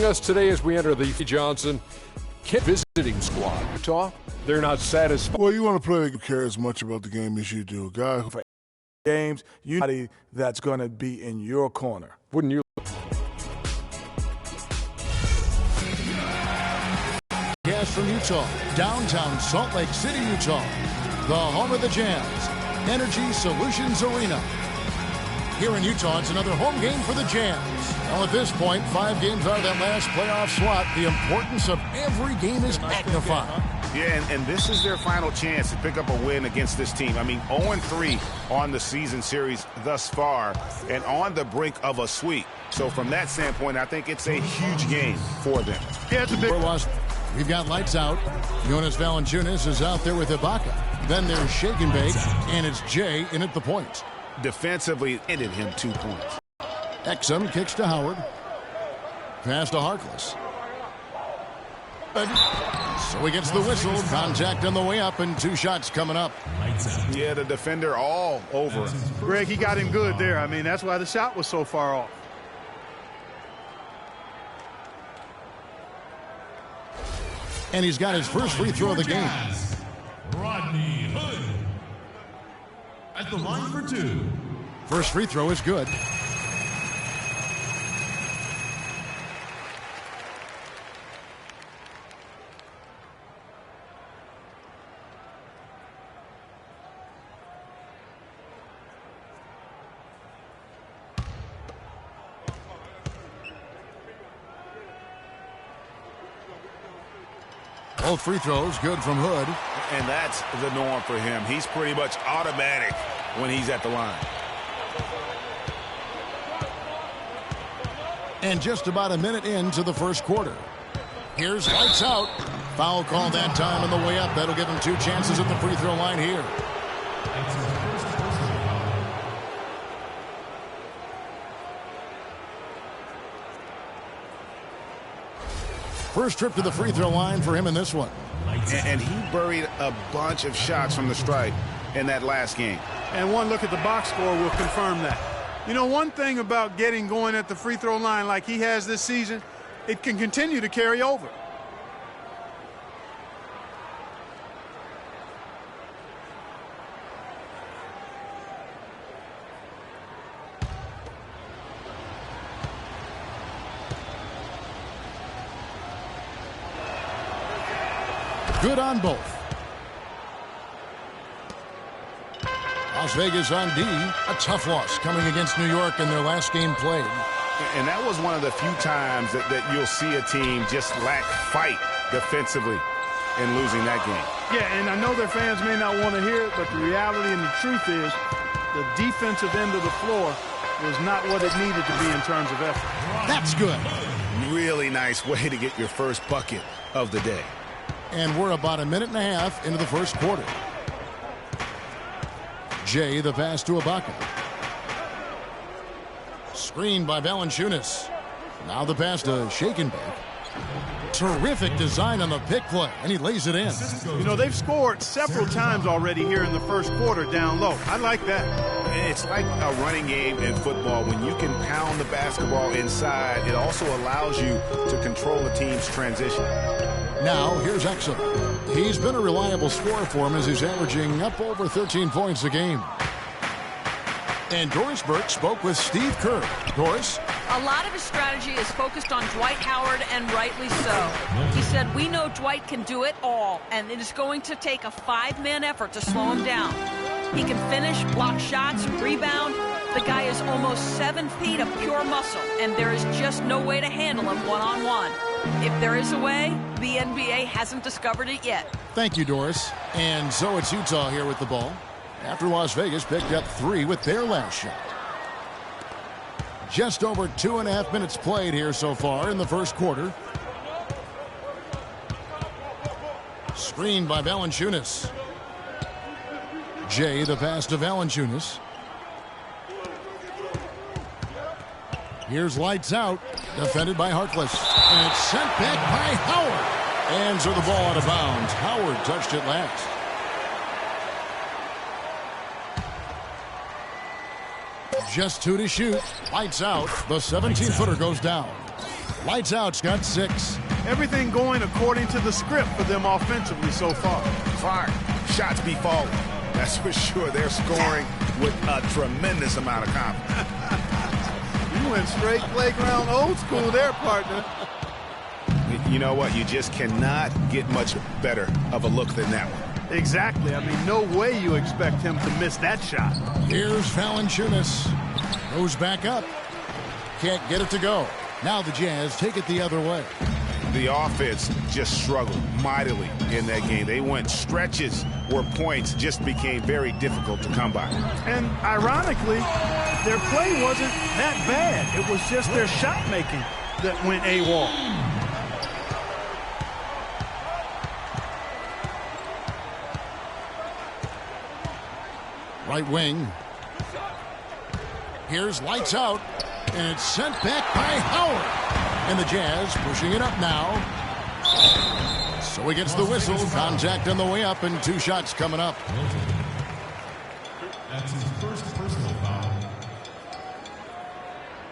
Joining us today as we enter the Johnson visiting squad. Utah, they're not satisfied. Well, you want to play who cares as much about the game as you do. A guy who games, you know that's going to be in your corner. Wouldn't you? Gas from Utah, downtown Salt Lake City, Utah, the home of the Jams, Energy Solutions Arena. Here in Utah, it's another home game for the Jams. Well, at this point, 5 games out of that last playoff slot. The importance of every game is magnified. Yeah, and this is their final chance to pick up a win against this team. I mean, 0-3 on the season series thus far and on the brink of a sweep. So from that standpoint, I think it's a huge game for them. Yeah, it's a big loss. We've got lights out. Jonas Valanciunas is out there with Ibaka. Then there's Shake and Bake, and it's Jay in at the point. Defensively, ended him 2 points. Exum kicks to Howard. Pass to Harkless. So he gets the whistle. Contact on the way up, and 2 shots coming up. Yeah, the defender all over him. Greg, he got him good there. I mean, that's why the shot was so far off. And he's got his first free throw of the game. Rodney Hood at the line for 2. First free throw is good. Both free throws good from Hood. And that's the norm for him. He's pretty much automatic when he's at the line. And just about a minute into the first quarter. Here's lights out. Foul call that time on the way up. That'll give him 2 chances at the free throw line here. First trip to the free throw line for him in this one. And he buried a bunch of shots from the stripe in that last game. And one look at the box score will confirm that. You know, one thing about getting going at the free throw line like he has this season, it can continue to carry over. Good on both. Las Vegas on D. A tough loss coming against New York in their last game played. And that was one of the few times that you'll see a team just lack fight defensively in losing that game. Yeah, and I know their fans may not want to hear it, but the reality and the truth is the defensive end of the floor was not what it needed to be in terms of effort. That's good. Really nice way to get your first bucket of the day. And we're about a minute and a half into the first quarter. Jay, the pass to Ibaka. Screened by Valanciunas. Now the pass to Shake and Bake. Terrific design on the pick play, and he lays it in. You know, they've scored several times already here in the first quarter down low. I like that. It's like a running game in football. When you can pound the basketball inside, it also allows you to control the team's transition. Now, here's Exum. He's been a reliable scorer for him as he's averaging up over 13 points a game. And Doris Burke spoke with Steve Kerr. Doris? A lot of his strategy is focused on Dwight Howard, and rightly so. He said, we know Dwight can do it all, and it is going to take a 5-man effort to slow him down. He can finish, block shots, rebound. The guy is almost 7 feet of pure muscle, and there is just no way to handle him one-on-one. If there is a way, the NBA hasn't discovered it yet. Thank you, Doris. And so it's Utah here with the ball, after Las Vegas picked up 3 with their last shot. Just over 2.5 minutes played here so far in the first quarter. Screened by Valanciunas. Jay, the pass to Valanciunas. Here's lights out. Defended by Harkless. And it's sent back by Howard. And so the ball out of bounds. Howard touched it last. Just 2 to shoot. Lights out. The 17-footer goes down. Lights out's got 6. Everything going according to the script for them offensively so far. Fire. Shots be falling. That's for sure. They're scoring with a tremendous amount of confidence. You went straight playground old school there, partner. You know what? You just cannot get much better of a look than that one. Exactly. I mean, no way you expect him to miss that shot. Here's Valanciunas. Goes back up. Can't get it to go. Now the Jazz take it the other way. The offense just struggled mightily in that game. They went stretches where points just became very difficult to come by. And ironically, their play wasn't that bad. It was just their shot making that went AWOL. Right wing. Here's lights out. And it's sent back by Howard. And the Jazz pushing it up now. So he gets the whistle. Contact on the way up and 2 shots coming up. That's his first personal foul.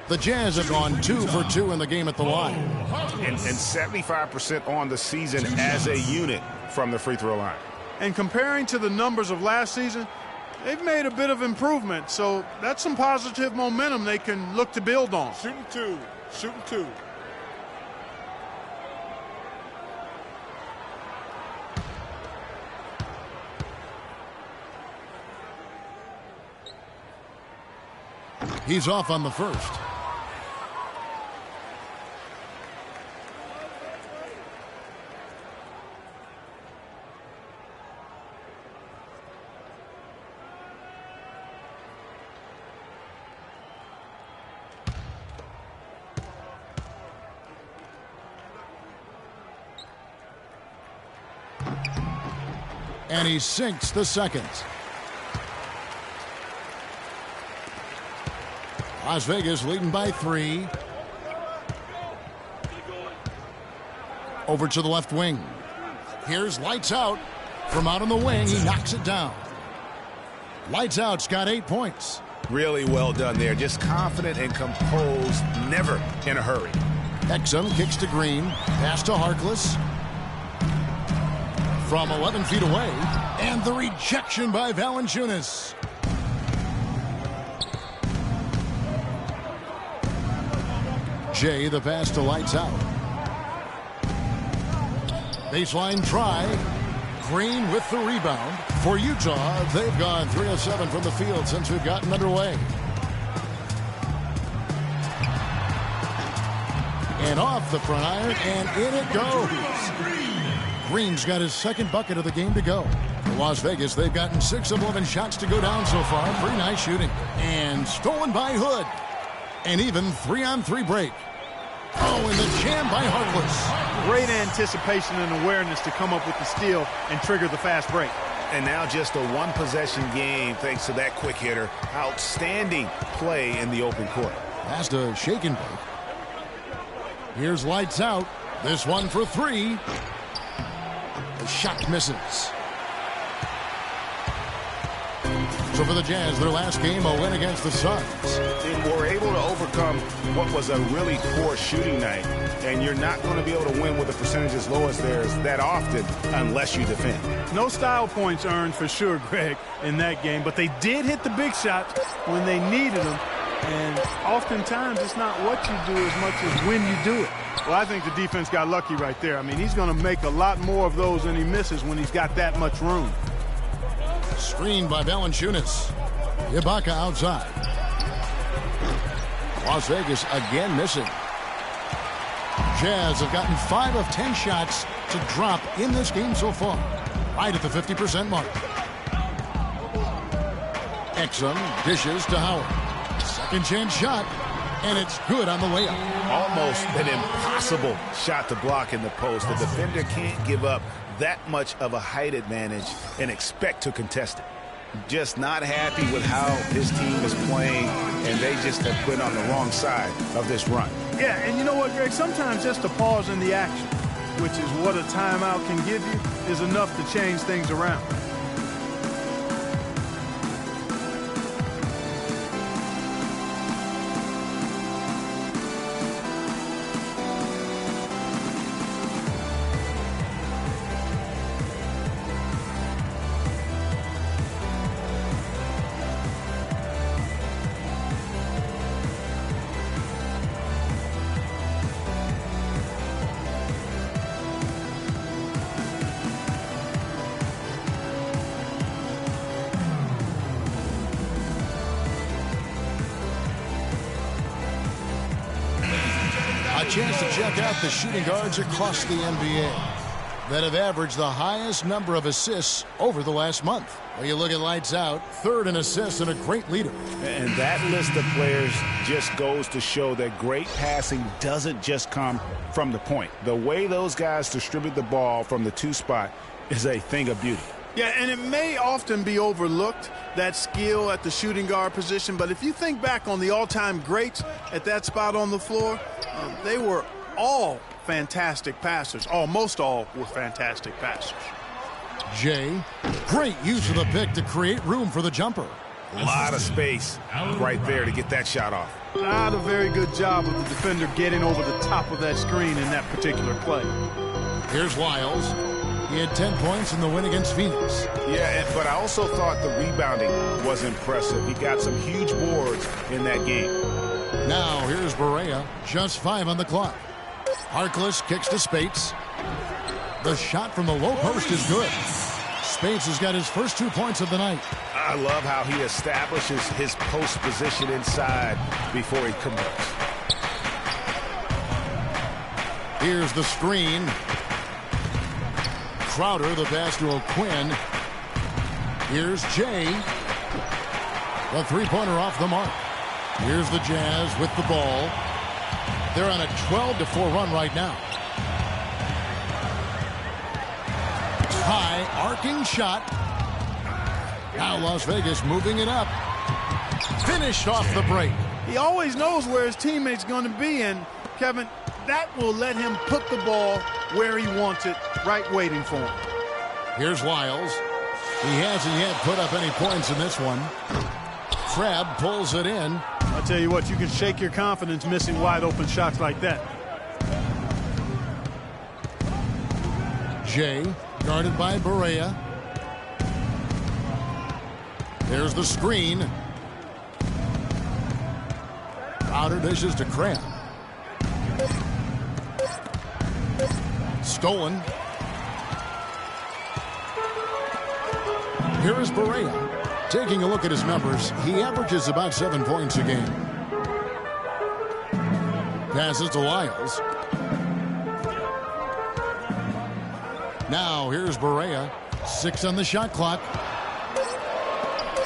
The Jazz have gone 2 for 2 in the game at the line. And 75% on the season as a unit from the free throw line. And comparing to the numbers of last season, they've made a bit of improvement. So that's some positive momentum they can look to build on. Shooting 2. Shooting 2. He's off on the first. And he sinks the second. Las Vegas leading by 3. Over to the left wing. Here's lights out. From out on the wing, he knocks it down. Lights out's got 8 points. Really well done there. Just confident and composed, never in a hurry. Exum kicks to Green. Pass to Harkless. From 11 feet away. And the rejection by Valanciunas. Jay, the pass to lights out. Baseline try. Green with the rebound. For Utah, they've gone 3 of 7 from the field since we've gotten underway. And off the front iron, and in it goes. Green's got his second bucket of the game to go. For Las Vegas, they've gotten 6 of 11 shots to go down so far. Pretty nice shooting. And stolen by Hood. And even 3-on-3 break. Oh, and the jam by Harkless. Great anticipation and awareness to come up with the steal and trigger the fast break. And now just a one-possession game thanks to that quick hitter. Outstanding play in the open court. Pass to shake and bake. Here's lights out. This one for 3. The shot misses. So for the Jazz, their last game, a win against the Suns. And we're able to overcome what was a really poor shooting night. And you're not going to be able to win with a percentage as low as theirs that often unless you defend. No style points earned for sure, Greg, in that game. But they did hit the big shots when they needed them. And oftentimes, it's not what you do as much as when you do it. Well, I think the defense got lucky right there. I mean, he's going to make a lot more of those than he misses when he's got that much room. Screened by Valanciunas. Ibaka outside. Las Vegas again missing. Jazz have gotten 5 of 10 shots to drop in this game so far. Right at the 50% mark. Exum dishes to Howard. Second chance shot. And it's good on the layup. Almost an impossible shot to block in the post. The defender can't give up that much of a height advantage and expect to contest it. Just not happy with how his team is playing, and they just have been on the wrong side of this run. Yeah, and you know what, Greg? Sometimes just a pause in the action, which is what a timeout can give you, is enough to change things around. chance to check out the shooting guards across the NBA that have averaged the highest number of assists over the last month. Well, you look at lights out, third in assists and a great leader. And that list of players just goes to show that great passing doesn't just come from the point. The way those guys distribute the ball from the two spot is a thing of beauty. Yeah, and it may often be overlooked, that skill at the shooting guard position, but if you think back on the all-time greats at that spot on the floor, they were all fantastic passers. Almost all were fantastic passers. Jay, great use of the pick to create room for the jumper. A lot of space right there to get that shot off. Not a very good job of the defender getting over the top of that screen in that particular play. Here's Lyles. He had 10 points in the win against Phoenix. Yeah, but I also thought the rebounding was impressive. He got some huge boards in that game. Now here's Barea, just 5 on the clock. Harkless kicks to Spates. The shot from the low post is good. Spates has got his first 2 points of the night. I love how he establishes his post position inside before he converts. Here's the screen. Crowder, the pass to O'Quinn. Here's Jay. The three-pointer off the mark. Here's the Jazz with the ball. They're on a 12-4 run right now. High arcing shot. Now Las Vegas moving it up. Finished off the break. He always knows where his teammate's going to be, and Kevin, that will let him put the ball where he wants it, right waiting for him. Here's Lyles. He hasn't yet put up any points in this one. Crabbe pulls it in. I'll tell you what, you can shake your confidence missing wide open shots like that. Jay, guarded by Barea. There's the screen. Crowder dishes to Crabbe. Stolen. Here is Barea. Taking a look at his numbers, he averages about 7 points a game. Passes to Lyles. Now here's Barea. 6 on the shot clock.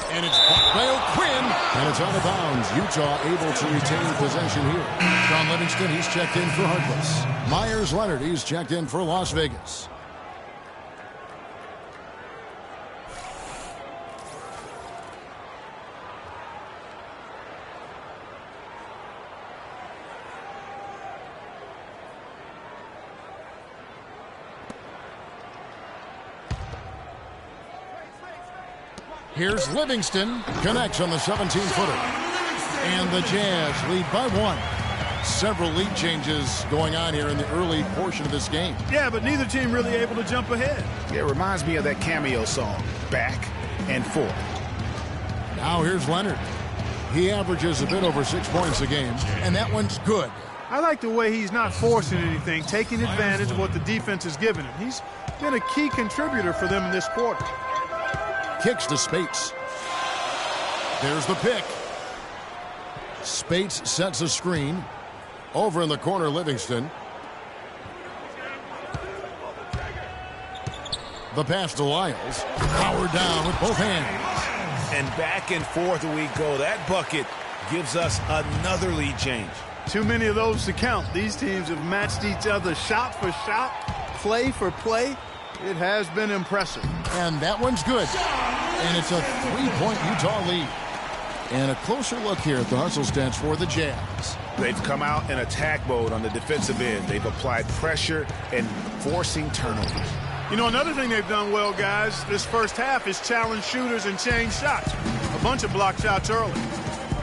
And it's blocked by O'Quinn. And it's out of bounds. Utah able to retain possession here. Sean Livingston, he's checked in for Harkless. Myers Leonard, he's checked in for Las Vegas. Here's Livingston. Connects on the 17-footer. And the Jazz lead by 1. Several lead changes going on here in the early portion of this game. Yeah, but neither team really able to jump ahead. Yeah, it reminds me of that cameo song, Back and Forth. Now here's Leonard. He averages a bit over 6 points a game, and that one's good. I like the way he's not forcing anything, taking advantage of what the defense has given him. He's been a key contributor for them in this quarter. Kicks to Spates. There's the pick. Spates sets a screen. Over in the corner, Livingston. The pass to Lyles. Powered down with both hands. And back and forth we go. That bucket gives us another lead change. Too many of those to count. These teams have matched each other shot for shot, play for play. It has been impressive. And that one's good. And it's a 3-point Utah lead. And a closer look here at the hustle stats for the Jazz. They've come out in attack mode on the defensive end. They've applied pressure and forcing turnovers. You know, another thing they've done well, guys, this first half is challenge shooters and change shots. A bunch of block shots early.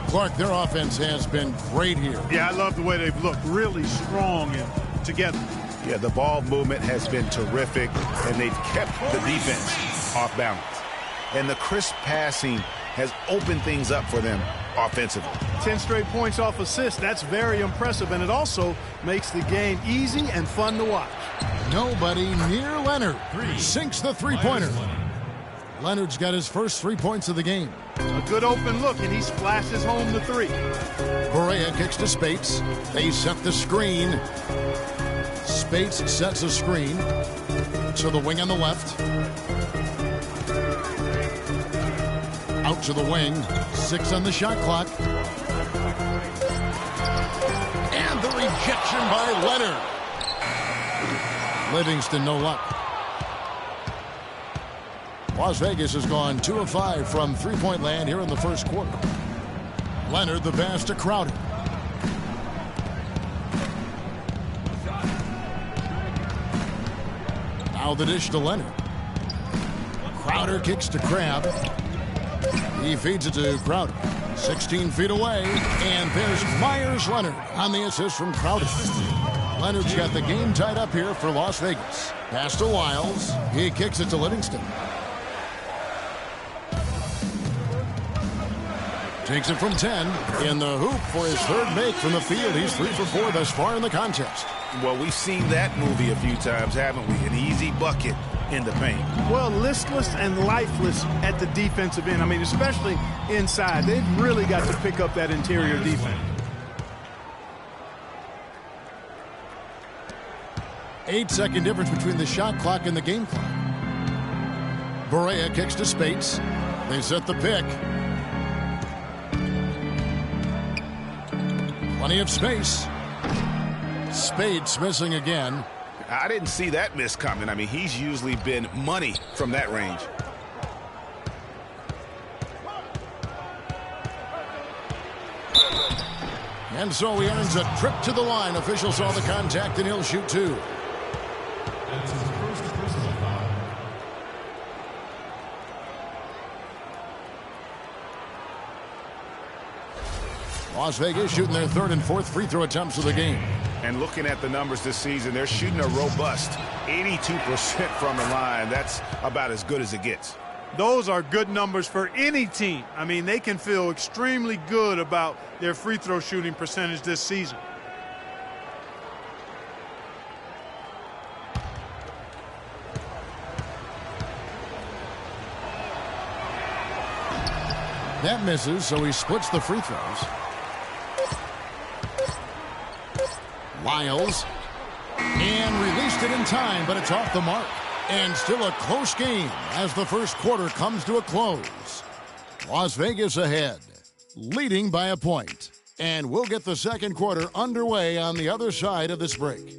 Clark, their offense has been great here. Yeah, I love the way they've looked. Really strong and together. Yeah, the ball movement has been terrific, and they've kept the defense off balance. And the crisp passing has opened things up for them offensively. 10 straight points off assists. That's very impressive, and it also makes the game easy and fun to watch. Nobody near Leonard. Sinks the three-pointer. Leonard's got his first 3 points of the game. A good open look, and he splashes home the three. Correa kicks to Spates. They set the screen. Spates sets a screen to the wing on the left. Out to the wing. 6 on the shot clock. And the rejection by Leonard. Livingston, no luck. Las Vegas has gone 2 of 5 from three-point land here in the first quarter. Leonard the pass to Crowder. Now the dish to Leonard. Crowder kicks to Crabbe. He feeds it to Crowder. 16 feet away, and there's Myers Leonard on the assist from Crowder. Leonard's got the game tied up here for Las Vegas. Pass to Wiles. He kicks it to Livingston. Takes it from 10 in the hoop for his third make from the field. He's 3 for 4 thus far in the contest. Well, we've seen that movie a few times, haven't we? An easy bucket in the paint. Well, listless and lifeless at the defensive end. I mean, especially inside. They've really got to pick up that interior defense. 8-second difference between the shot clock and the game clock. Correa kicks to Spates. They set the pick. Plenty of space. Spates missing again. I didn't see that miss coming. I mean, he's usually been money from that range. And so he earns a trip to the line. Officials saw the contact and he'll shoot 2. That's his first personal foul. Las Vegas shooting their third and fourth free throw attempts of the game. And looking at the numbers this season, they're shooting a robust 82% from the line. That's about as good as it gets. Those are good numbers for any team. I mean, they can feel extremely good about their free throw shooting percentage this season. That misses, so he splits the free throws. Wiles. And released it in time, but it's off the mark. And still a close game as the first quarter comes to a close. Las Vegas ahead, leading by a point. And we'll get the second quarter underway on the other side of this break.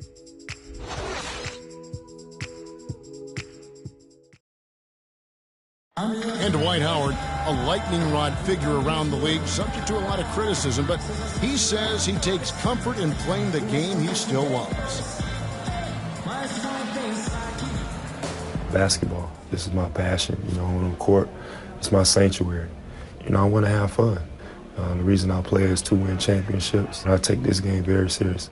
And Dwight Howard, a lightning rod figure around the league, subject to a lot of criticism, but he says he takes comfort in playing the game he still loves. Basketball, this is my passion. You know, on the court, it's my sanctuary. You know, I want to have fun. The reason I play is to win championships. I take this game very serious.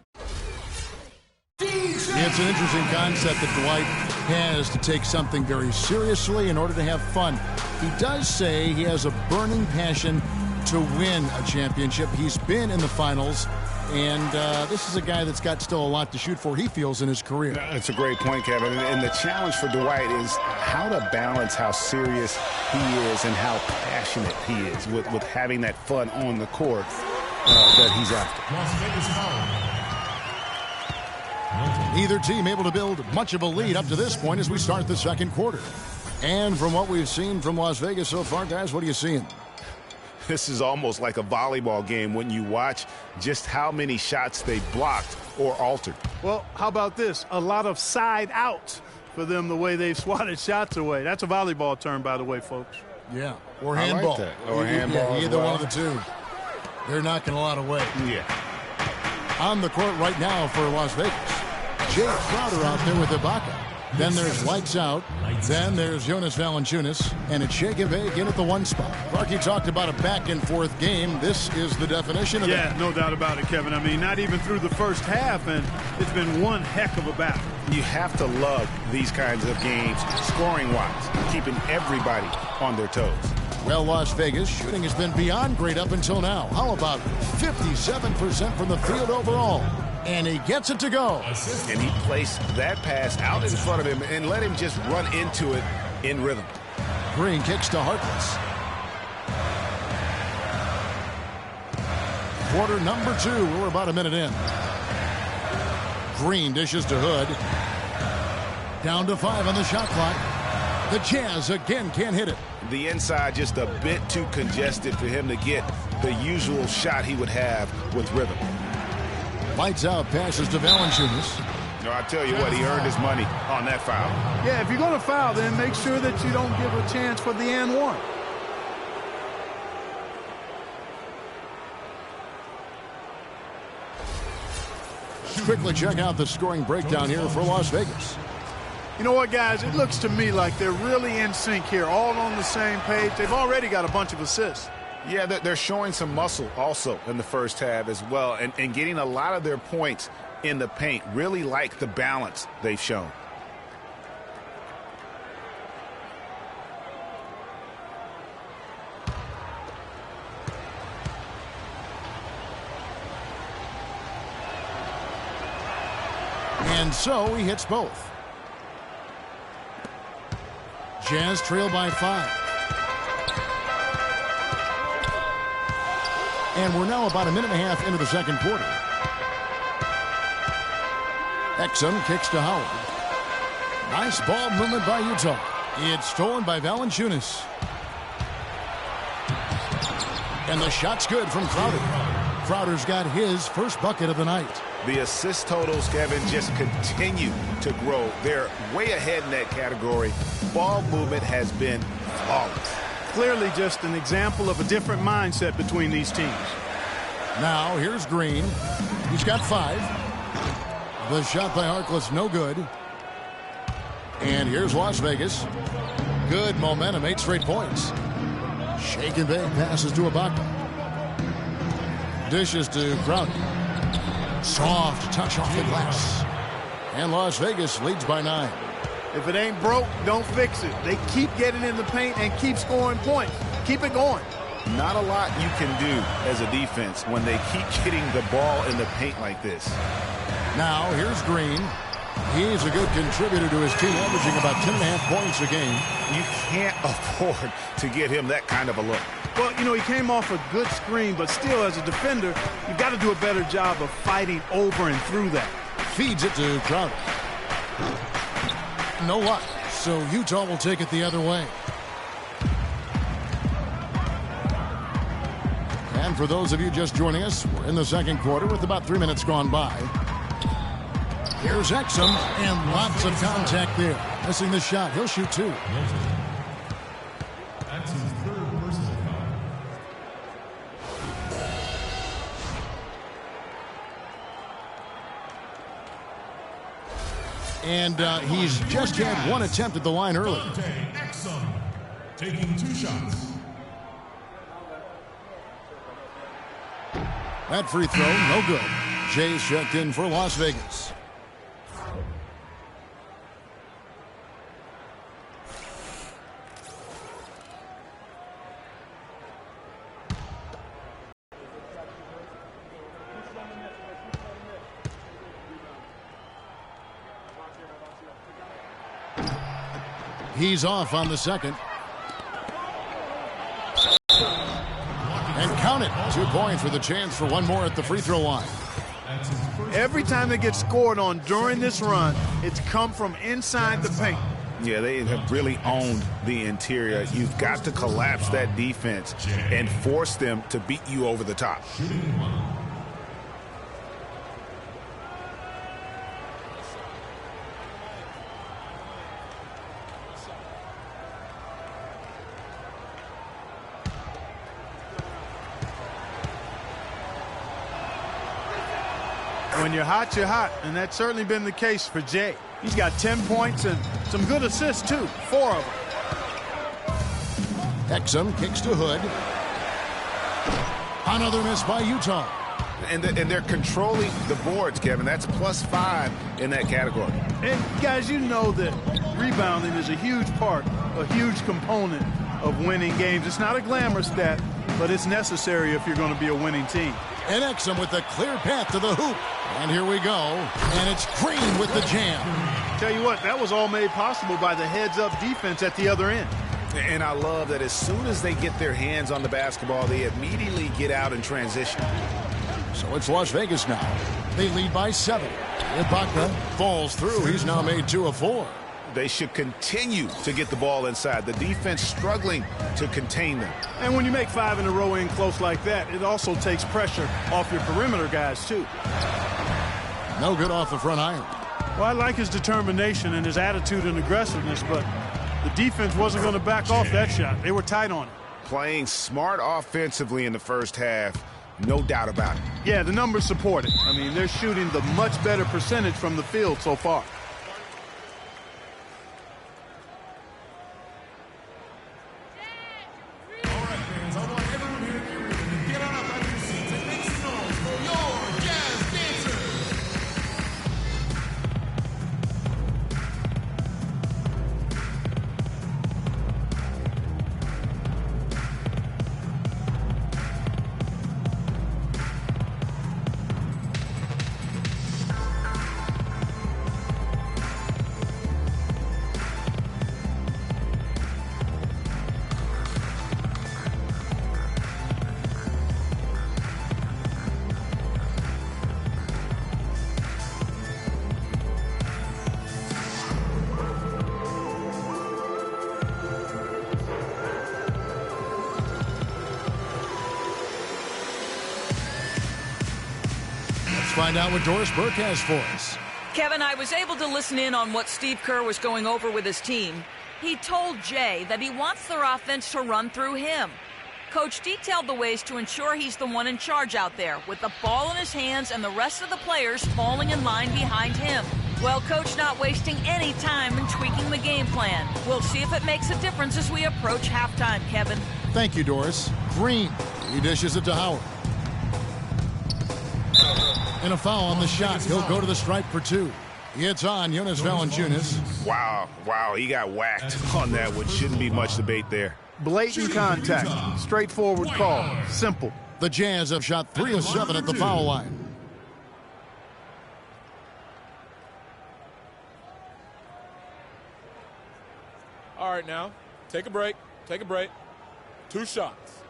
It's an interesting concept that Dwight has to take something very seriously in order to have fun. He does say he has a burning passion to win a championship. He's been in the finals, and this is a guy that's got still a lot to shoot for, he feels, in his career. That's a great point, Kevin. And the challenge for Dwight is how to balance how serious he is and how passionate he is with having that fun on the court that he's after. Las Vegas foul. Neither team able to build much of a lead up to this point as we start the second quarter. And from what we've seen from Las Vegas so far, guys, what are you seeing? This is almost like a volleyball game when you watch just how many shots they blocked or altered. Well, how about this? A lot of side outs for them, the way they've swatted shots away. That's a volleyball term, by the way, folks. Yeah, or handball. I like that. Or handball. Either one of the two. They're knocking a lot away. Yeah. On the court right now for Las Vegas, Jay Crowder out there with Ibaka. Then there's Lights Out. Then there's Jonas Valanciunas. And it's shake and bake in at the one spot. Clarky talked about a back-and-forth game. This is the definition of that. Yeah, no doubt about it, Kevin. I mean, not even through the first half, and it's been one heck of a battle. You have to love these kinds of games, scoring-wise, keeping everybody on their toes. Well, Las Vegas shooting has been beyond great up until now. How about 57% from the field overall? And he gets it to go. And he placed that pass out in front of him and let him just run into it in rhythm. Green kicks to Harkless. Quarter number 2. We're about a minute in. Green dishes to Hood. Down to 5 on the shot clock. The Jazz again can't hit it. The inside just a bit too congested for him to get the usual shot he would have with rhythm. Lights out, passes to Valanciunas. No, I tell you what, he earned his money on that foul. Yeah, if you're going to foul, then make sure that you don't give a chance for the and one. Quickly check out the scoring breakdown here for Las Vegas. You know what, guys? It looks to me like they're really in sync here, all on the same page. They've already got a bunch of assists. Yeah, they're showing some muscle also in the first half as well, and getting a lot of their points in the paint. Really like the balance they've shown. And so he hits both. Jazz trail by 5. And we're now about a minute and a half into the second quarter. Exum kicks to Howard. Nice ball movement by Utah. It's stolen by Valanciunas. And the shot's good from Crowder. Crowder's got his first bucket of the night. The assist totals, Kevin, just continue to grow. They're way ahead in that category. Ball movement has been flawless. Clearly just an example of a different mindset between these teams. Now here's Green. He's got 5. The shot by Harkless, no good. And here's Las Vegas. Good momentum, 8 straight points. Shake and bake passes to Ibaka. Dishes to Crowder. Soft touch off the glass. And Las Vegas leads by 9. If it ain't broke, don't fix it. They keep getting in the paint and keep scoring points. Keep it going. Not a lot you can do as a defense when they keep getting the ball in the paint like this. Now here's Green. He's a good contributor to his team, averaging about 10.5 points a game. You can't afford to get him that kind of a look. Well, you know, he came off a good screen, but still, as a defender, you've got to do a better job of fighting over and through that. Feeds it to Crowder. No luck. So Utah will take it the other way. And for those of you just joining us, we're in the second quarter with about 3 minutes gone by. Here's Exum, and lots of contact there. Missing the shot. He'll shoot 2. That's his third personal foul. And he's just had 1 attempt at the line early. Exum taking 2 shots. That free throw, no good. Jay's checked in for Las Vegas. He's off on the second. And count it. 2 points with a chance for 1 more at the free throw line. Every time they get scored on during this run, it's come from inside the paint. Yeah, they have really owned the interior. You've got to collapse that defense and force them to beat you over the top. When you're hot, and that's certainly been the case for Jay. He's got 10 points and some good assists, too. 4 of them. Exum kicks to Hood. Another miss by Utah. And they're controlling the boards, Kevin. That's +5 in that category. And, guys, you know that rebounding is a huge part, a huge component of winning games. It's not a glamour stat, but it's necessary if you're going to be a winning team. And Exum with a clear path to the hoop. And here we go. And it's Green with the jam. Tell you what, that was all made possible by the heads-up defense at the other end. And I love that as soon as they get their hands on the basketball, they immediately get out in transition. So it's Las Vegas now. They lead by 7. Ibaka falls through. He's now made 2 of 4. They should continue to get the ball inside. The defense struggling to contain them. And when you make 5 in a row in close like that, it also takes pressure off your perimeter guys, too. No good off the front iron. Well, I like his determination and his attitude and aggressiveness, but the defense wasn't going to back off that shot. They were tight on it. Playing smart offensively in the first half, no doubt about it. Yeah, the numbers support it. I mean, they're shooting the much better percentage from the field so far. Find out what Doris Burke has for us. Kevin, I was able to listen in on what Steve Kerr was going over with his team. He told Jay that he wants their offense to run through him. Coach detailed the ways to ensure he's the one in charge out there, with the ball in his hands and the rest of the players falling in line behind him. Well, Coach not wasting any time in tweaking the game plan. We'll see if it makes a difference as we approach halftime, Kevin. Thank you, Doris. Green. He dishes it to Howard. And a foul on the shot. He'll go to the stripe for 2. It's on Jonas Valanciunas. Wow, he got whacked on that, which shouldn't be much debate there. Blatant contact. Straightforward call. Simple. The Jazz have shot 3 of 7 at the foul line. All right, now, take a break. 2 shots.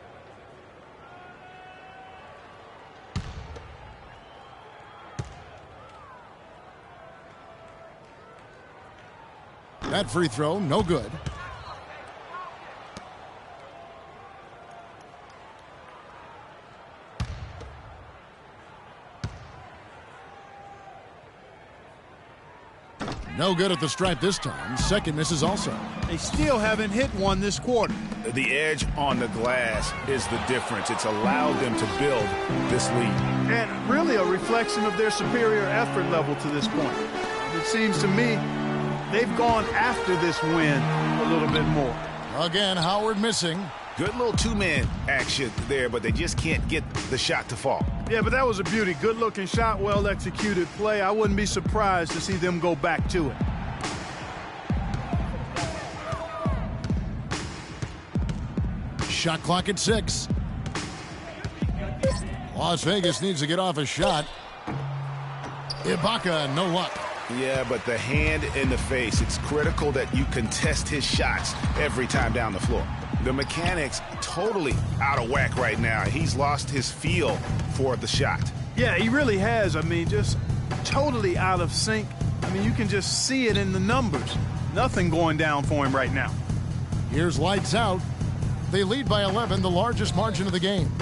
That free throw, no good. No good at the stripe this time. Second misses also. They still haven't hit one this quarter. The edge on the glass is the difference. It's allowed them to build this lead. And really a reflection of their superior effort level to this point. It seems to me they've gone after this win a little bit more. Again, Howard missing. Good little 2-man action there, but they just can't get the shot to fall. Yeah, but that was a beauty. Good-looking shot, well-executed play. I wouldn't be surprised to see them go back to it. Shot clock at 6. Las Vegas needs to get off a shot. Ibaka, no luck. Yeah, but the hand in the face, it's critical that you contest his shots every time down the floor. The mechanics totally out of whack right now. He's lost his feel for the shot. Yeah, he really has. I mean, just totally out of sync. I mean, you can just see it in the numbers. Nothing going down for him right now. Here's lights out. They lead by 11, the largest margin of the game.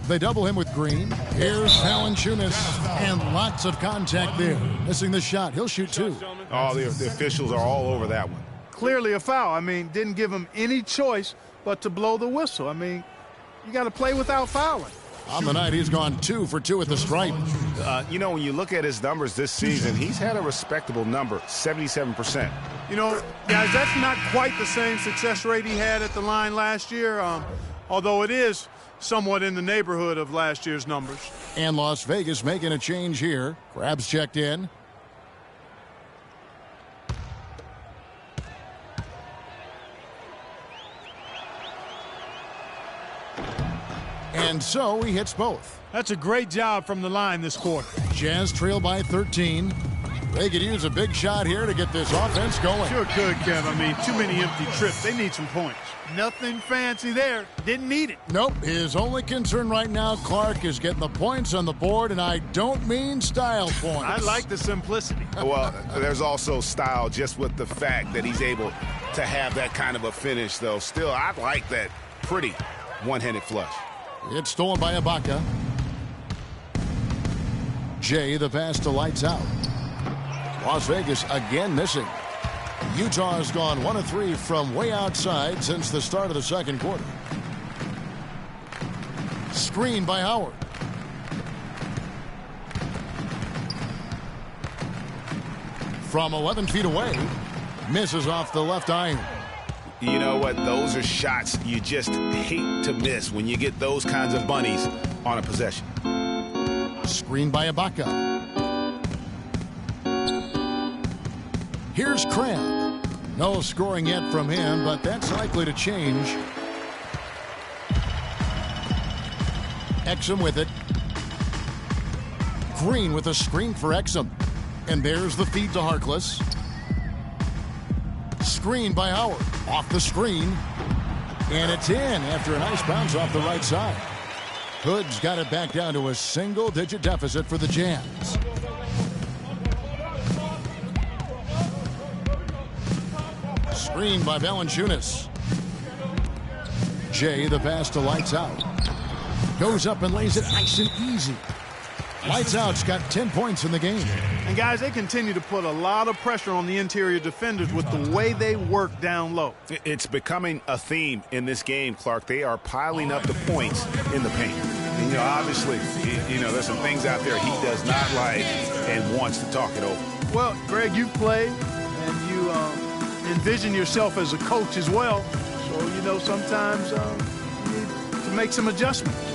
They double him with Green. Here's Valanciunas, and lots of contact there. Missing the shot. He'll shoot 2. Oh, the officials are all over that one. Clearly a foul. I mean, didn't give him any choice but to blow the whistle. I mean, you got to play without fouling. On the night, he's gone 2 for 2 at the stripe. You know, when you look at his numbers this season, he's had a respectable number, 77%. You know, guys, that's not quite the same success rate he had at the line last year, although it is somewhat in the neighborhood of last year's numbers. And Las Vegas making a change here. Crabs checked in. And so he hits both. That's a great job from the line this quarter. Jazz trail by 13. They could use a big shot here to get this offense going. Sure could, Kev. I mean, too many empty trips. They need some points. Nothing fancy there. Didn't need it. Nope. His only concern right now, Clark, is getting the points on the board, and I don't mean style points. I like the simplicity. Well, there's also style just with the fact that he's able to have that kind of a finish, though. Still, I like that pretty one-handed flush. It's stolen by Ibaka. Jay, the pass to lights out. Las Vegas again missing. Utah has gone 1 of 3 from way outside since the start of the second quarter. Screen by Howard. From 11 feet away, misses off the left iron. You know what? Those are shots you just hate to miss when you get those kinds of bunnies on a possession. Screen by Ibaka. Here's Cram. No scoring yet from him, but that's likely to change. Exum with it. Green with a screen for Exum. And there's the feed to Harkless. Screen by Howard. Off the screen. And it's in after a nice bounce off the right side. Hood's got it back down to a single-digit deficit for the Jazz. Screen by Valanciunas. Jay, the pass to lights out. Goes up and lays it nice and easy. Lights out's got 10 points in the game. And guys, they continue to put a lot of pressure on the interior defenders with the way they work down low. It's becoming a theme in this game, Clark. They are piling up the points in the paint. And, you know, obviously, there's some things out there he does not like and wants to talk it over. Well, Greg, you play and you envision yourself as a coach as well. So, sometimes you need to make some adjustments.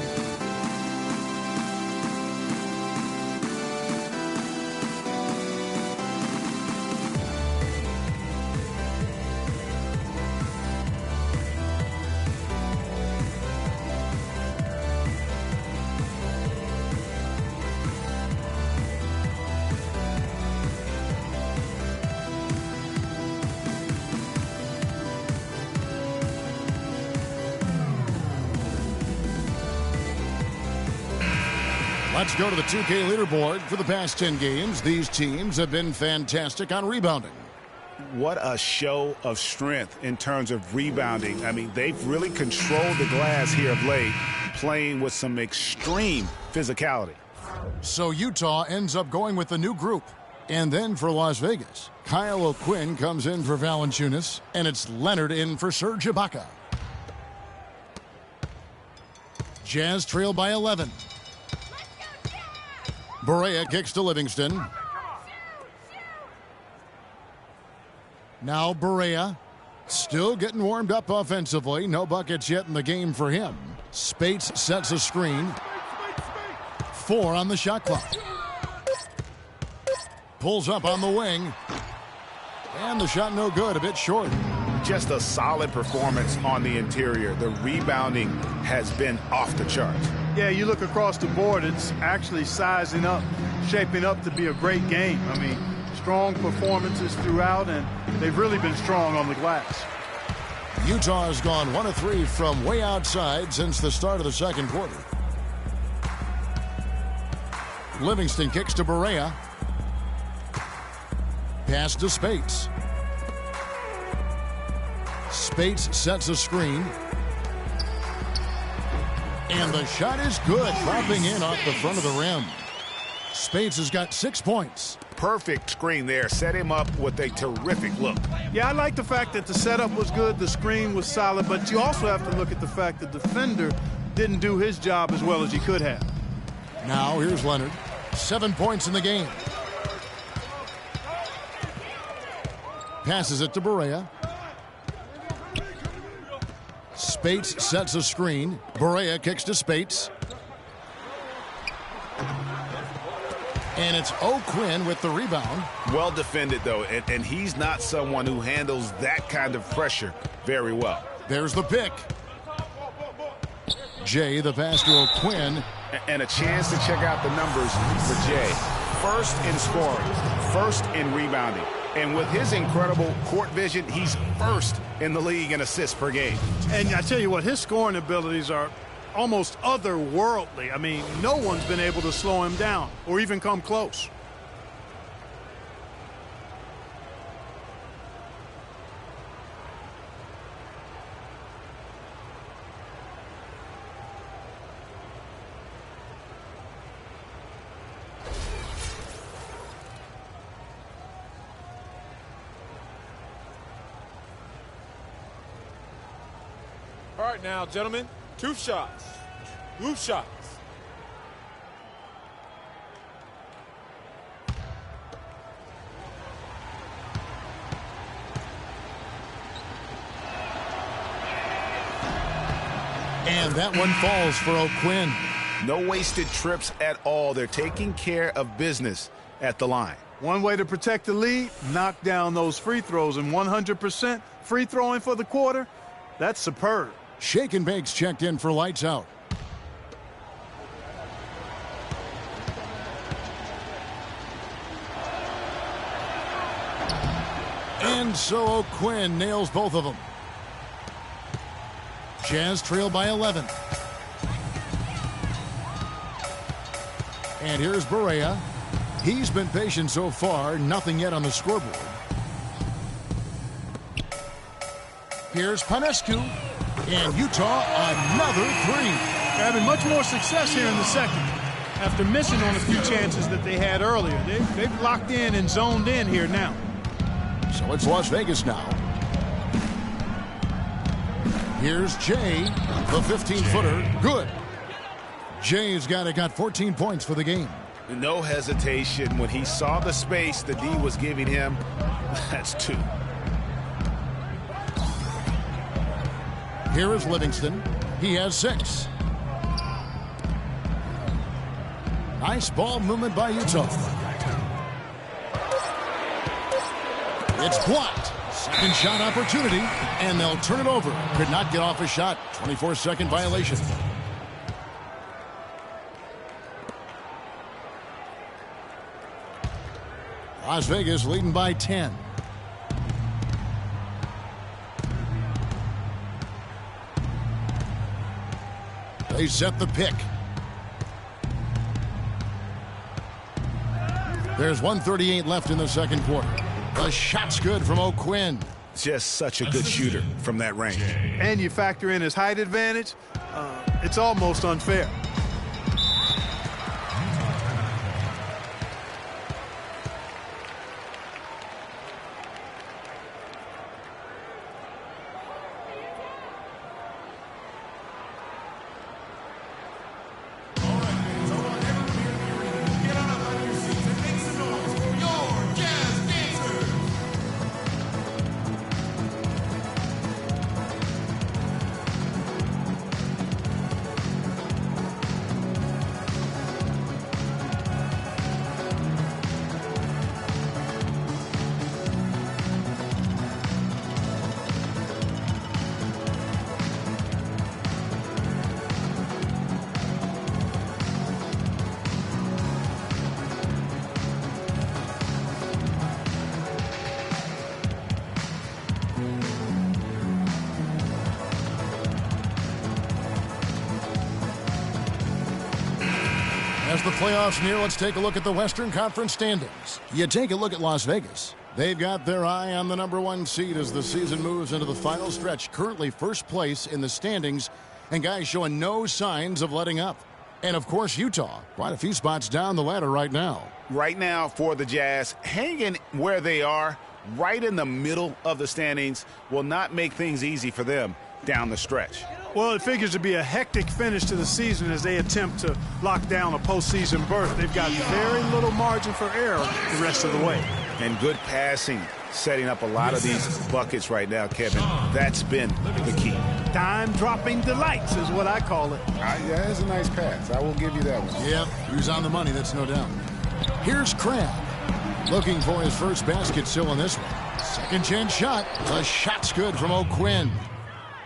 Let's go to the 2K leaderboard. For the past 10 games, these teams have been fantastic on rebounding. What a show of strength in terms of rebounding. I mean, they've really controlled the glass here of late, playing with some extreme physicality. So Utah ends up going with the new group. And then for Las Vegas, Kyle O'Quinn comes in for Valanciunas, and it's Leonard in for Serge Ibaka. Jazz trail by 11. Barea kicks to Livingston. Now Barea, still getting warmed up offensively. No buckets yet in the game for him. Spates sets a screen. 4 on the shot clock. Pulls up on the wing. And the shot no good, a bit short. Just a solid performance on the interior. The rebounding has been off the charts. Yeah, you look across the board, it's actually sizing up, shaping up to be a great game. I mean, strong performances throughout, and they've really been strong on the glass. Utah has gone 1 of 3 from way outside since the start of the second quarter. Livingston kicks to Barea. Pass to Spates. Spates sets a screen. And the shot is good, dropping in off the front of the rim. Spates has got 6 points. Perfect screen there. Set him up with a terrific look. Yeah, I like the fact that the setup was good, the screen was solid, but you also have to look at the fact that the defender didn't do his job as well as he could have. Now here's Leonard. 7 points in the game. Passes it to Barea. Spates sets a screen. Barea kicks to Spates. And it's O'Quinn with the rebound. Well defended, though, and he's not someone who handles that kind of pressure very well. There's the pick. Jay, the pass to O'Quinn. And a chance to check out the numbers for Jay. First in scoring, first in rebounding. And with his incredible court vision, he's first in the league in assists per game. And I tell you what, his scoring abilities are almost otherworldly. I mean, no one's been able to slow him down or even come close. All right now, gentlemen, 2 shots. 2 shots. And that one falls for O'Quinn. No wasted trips at all. They're taking care of business at the line. One way to protect the lead, knock down those free throws, and 100% free throwing for the quarter, that's superb. Shake and Bake's checked in for lights out. And so O'Quinn nails both of them. Jazz trail by 11. And here's Barea. He's been patient so far, nothing yet on the scoreboard. Here's Panescu. And Utah, another 3. Having much more success here in the second after missing on a few chances that they had earlier. They've locked in and zoned in here now. So it's Las Vegas now. Here's Jay, the 15-footer. Good. Jay's got 14 points for the game. No hesitation. When he saw the space the D was giving him, that's 2. Here is Livingston. He has 6. Nice ball movement by Utah. It's blocked. Second shot opportunity, and they'll turn it over. Could not get off a shot. 24-second violation. Las Vegas leading by 10. They set the pick. There's 1:38 left in the second quarter. The shot's good from O'Quinn. Just such a good shooter from that range. And you factor in his height advantage, it's almost unfair. As the playoffs near, let's take a look at the Western Conference standings. You take a look at Las Vegas. They've got their eye on the #1 seed as the season moves into the final stretch. Currently first place in the standings, and guys showing no signs of letting up. And, of course, Utah, quite a few spots down the ladder right now. Right now for the Jazz, hanging where they are, right in the middle of the standings, will not make things easy for them down the stretch. Well, it figures to be a hectic finish to the season as they attempt to lock down a postseason berth. They've got very little margin for error the rest of the way. And good passing, setting up a lot of these buckets right now, Kevin. That's been the key. Dime-dropping delights is what I call it. Yeah, that's a nice pass. I will give you that one. Yep, he was on the money, that's no doubt. Here's Crabb, looking for his first basket still in this one. Second chance shot. The shot's good from O'Quinn.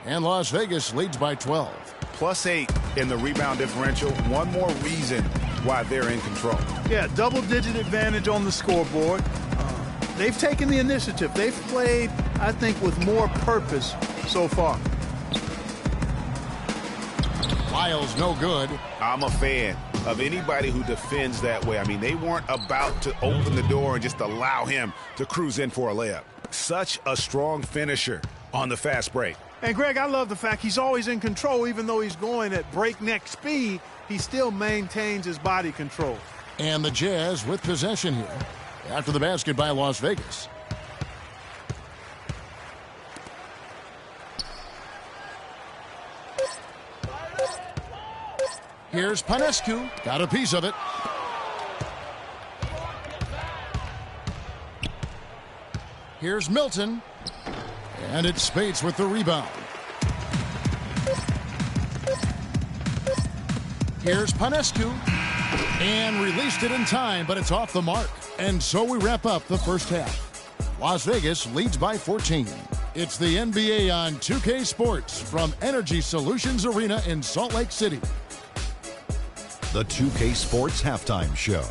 And Las Vegas leads by 12. +8 in the rebound differential. One more reason why they're in control. Yeah, double-digit advantage on the scoreboard. They've taken the initiative. They've played, I think, with more purpose so far. Lyles no good. I'm a fan of anybody who defends that way. I mean, they weren't about to open the door and just allow him to cruise in for a layup. Such a strong finisher on the fast break. And, Greg, I love the fact he's always in control. Even though he's going at breakneck speed, he still maintains his body control. And the Jazz with possession here after the basket by Las Vegas. Here's Panescu. Got a piece of it. Here's Milton. And it's Spates with the rebound. Here's Panescu. And released it in time, but it's off the mark. And so we wrap up the first half. Las Vegas leads by 14. It's the NBA on 2K Sports from Energy Solutions Arena in Salt Lake City. The 2K Sports Halftime Show.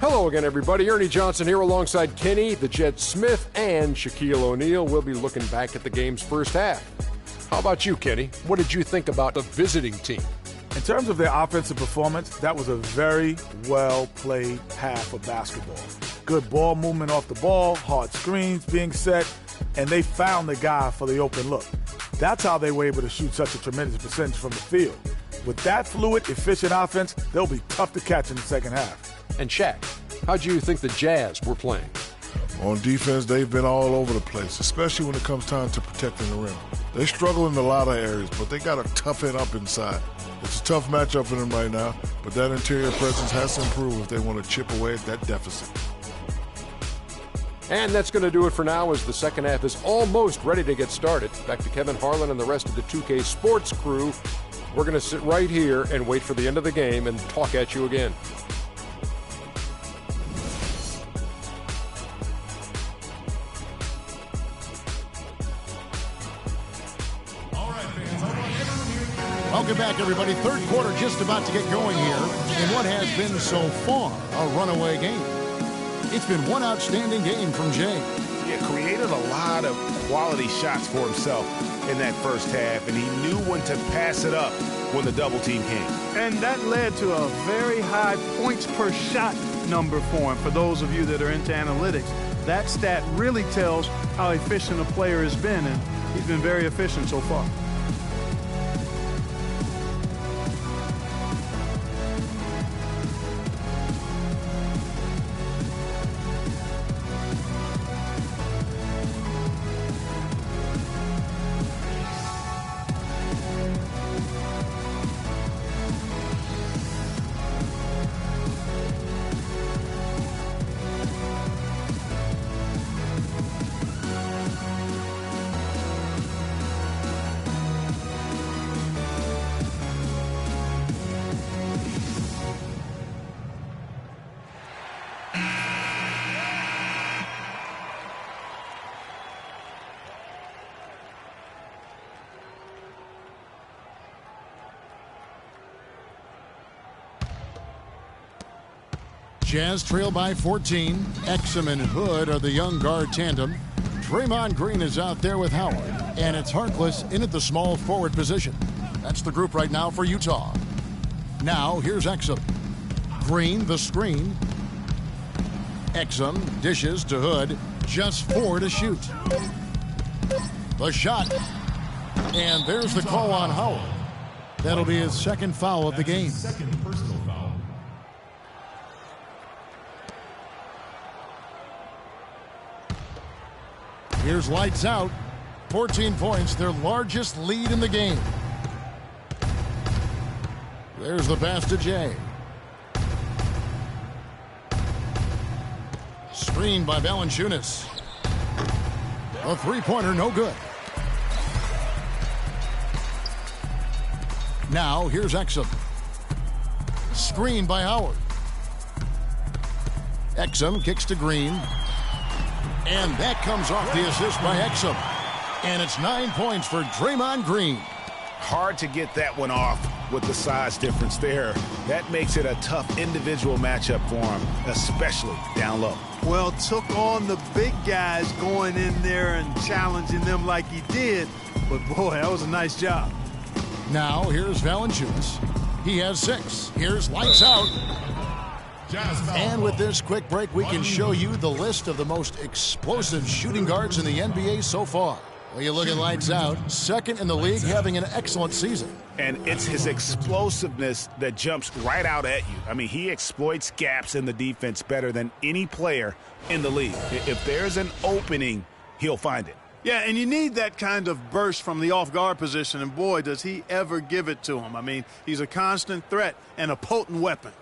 Hello again, everybody. Ernie Johnson here alongside Kenny, the Jet Smith, and Shaquille O'Neal. We'll be looking back at the game's first half. How about you, Kenny? What did you think about the visiting team? In terms of their offensive performance, that was a very well-played half of basketball. Good ball movement off the ball, hard screens being set, and they found the guy for the open look. That's how they were able to shoot such a tremendous percentage from the field. With that fluid, efficient offense, they'll be tough to catch in the second half. And Shaq, how do you think the Jazz were playing? On defense, they've been all over the place, especially when it comes time to protecting the rim. They struggle in a lot of areas, but they got to toughen up inside. It's a tough matchup for them right now, but that interior presence has to improve if they want to chip away at that deficit. And that's going to do it for now as the second half is almost ready to get started. Back to Kevin Harlan and the rest of the 2K Sports crew. We're going to sit right here and wait for the end of the game and talk at you again. Welcome back, everybody. Third quarter just about to get going here in what has been so far a runaway game. It's been one outstanding game from Jay. Yeah, created a lot of quality shots for himself in that first half, and he knew when to pass it up when the double team came. And that led to a very high points per shot number for him. For those of you that are into analytics, that stat really tells how efficient a player has been, and he's been very efficient so far. Jazz trail by 14. Exum and Hood are the young guard tandem. Draymond Green is out there with Howard. And it's Harkless in at the small forward position. That's the group right now for Utah. Now, here's Exum. Green, the screen. Exum dishes to Hood. Just 4 to shoot. The shot. And there's the call on Howard. That'll be his second foul of the game. Second personal foul. Here's lights out. 14 points, their largest lead in the game. There's the pass to Jay. Screened by Valanciunas. A three-pointer, no good. Now, here's Exum. Screened by Howard. Exum kicks to Green. And that comes off the assist by Exum. And it's 9 points for Draymond Green. Hard to get that one off with the size difference there. That makes it a tough individual matchup for him, especially down low. Well, took on the big guys going in there and challenging them like he did. But, boy, that was a nice job. Now, here's Valanciunas. He has 6. Here's lights out. And with this quick break, we can show you the list of the most explosive shooting guards in the NBA so far. Well, you look at lights out, second in the league, having an excellent season. And it's his explosiveness that jumps right out at you. I mean, he exploits gaps in the defense better than any player in the league. If there's an opening, he'll find it. Yeah, and you need that kind of burst from the off-guard position, and boy, does he ever give it to him. I mean, he's a constant threat and a potent weapon.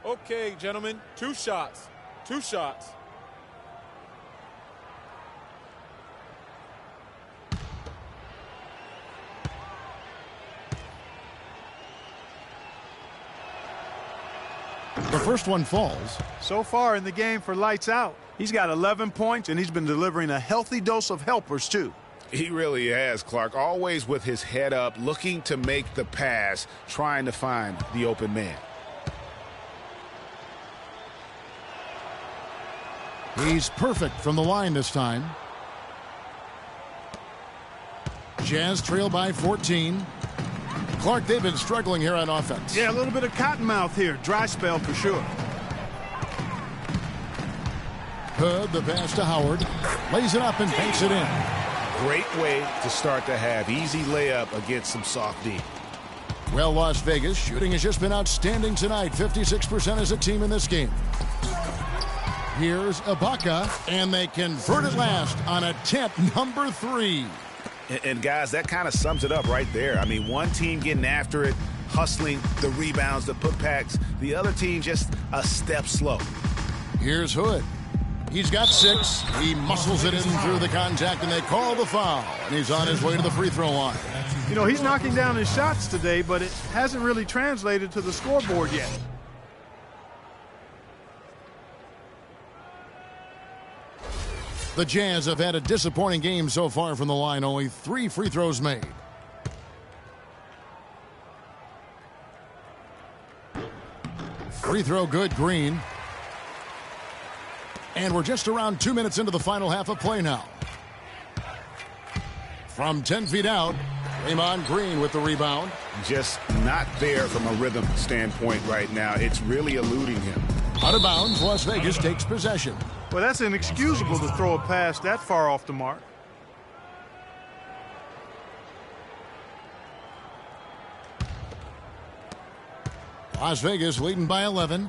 Okay, gentlemen, 2 shots. 2 shots. The first one falls. So far in the game for lights out, he's got 11 points, and he's been delivering a healthy dose of helpers, too. He really has, Clark. Always with his head up, looking to make the pass, trying to find the open man. He's perfect from the line this time. Jazz trail by 14. Clark, they've been struggling here on offense. Yeah, a little bit of cottonmouth here. Dry spell for sure. Hood, the pass to Howard. Lays it up and banks it in. Great way to start the half. Easy layup against some soft D. Well, Las Vegas, shooting has just been outstanding tonight. 56% as a team in this game. Here's Ibaka, and they convert it last on attempt number 3. And guys, that kind of sums it up right there. I mean, one team getting after it, hustling the rebounds, the putbacks. The other team just a step slow. Here's Hood. He's got 6. He muscles it in through the contact, and they call the foul. And he's on his way to the free throw line. You know, he's knocking down his shots today, but it hasn't really translated to the scoreboard yet. The Jazz have had a disappointing game so far from the line. Only 3 free throws made. Free throw good, Green. And we're just around 2 minutes into the final half of play now. From 10 feet out, Draymond Green with the rebound. Just not there from a rhythm standpoint right now. It's really eluding him. Out of bounds, Las Vegas takes possession. Well, that's inexcusable to throw a pass that far off the mark. Las Vegas leading by 11.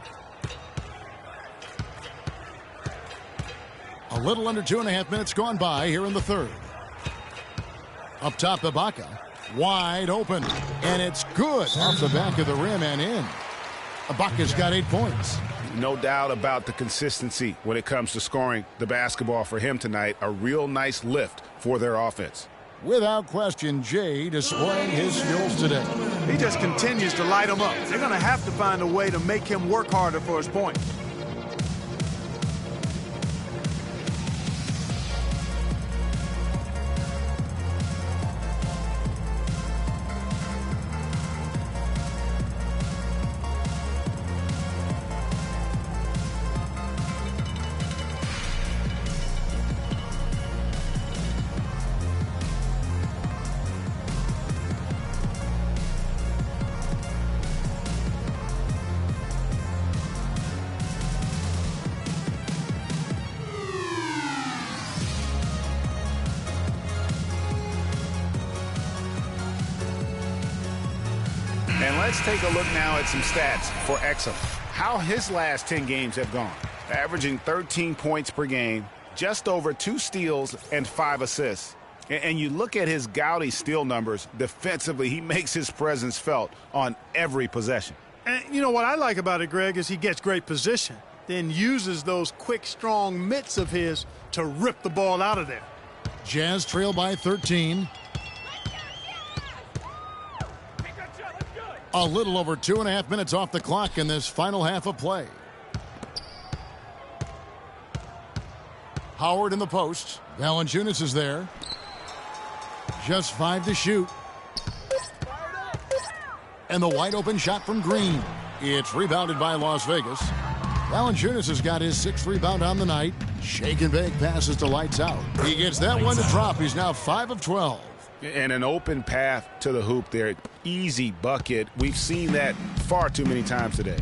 A little under 2.5 minutes gone by here in the third. Up top, Ibaka. Wide open. And it's good off the back of the rim and in. Ibaka's got 8 points. No doubt about the consistency when it comes to scoring the basketball for him tonight. A real nice lift for their offense. Without question, Jay displaying his skills today. He just continues to light them up. They're going to have to find a way to make him work harder for his point. And let's take a look now at some stats for Exum. How his last 10 games have gone. Averaging 13 points per game, just over 2 steals and 5 assists. And you look at his gaudy steal numbers defensively, he makes his presence felt on every possession. And you know what I like about it, Greg, is he gets great position, then uses those quick, strong mitts of his to rip the ball out of there. Jazz trail by 13. A little over 2.5 minutes off the clock in this final half of play. Howard in the post. Valanciunas is there. Just 5 to shoot. And the wide open shot from Green. It's rebounded by Las Vegas. Valanciunas has got his 6th rebound on the night. Shake and bake passes to lights out. He gets that one to drop. He's now 5 of 12. And an open path to the hoop there. Easy bucket. We've seen that far too many times today.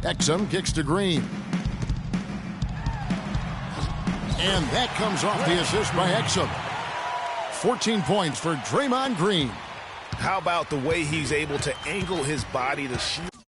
Exum kicks to Green. And that comes off the assist by Exum. 14 points for Draymond Green. How about the way he's able to angle his body to shoot?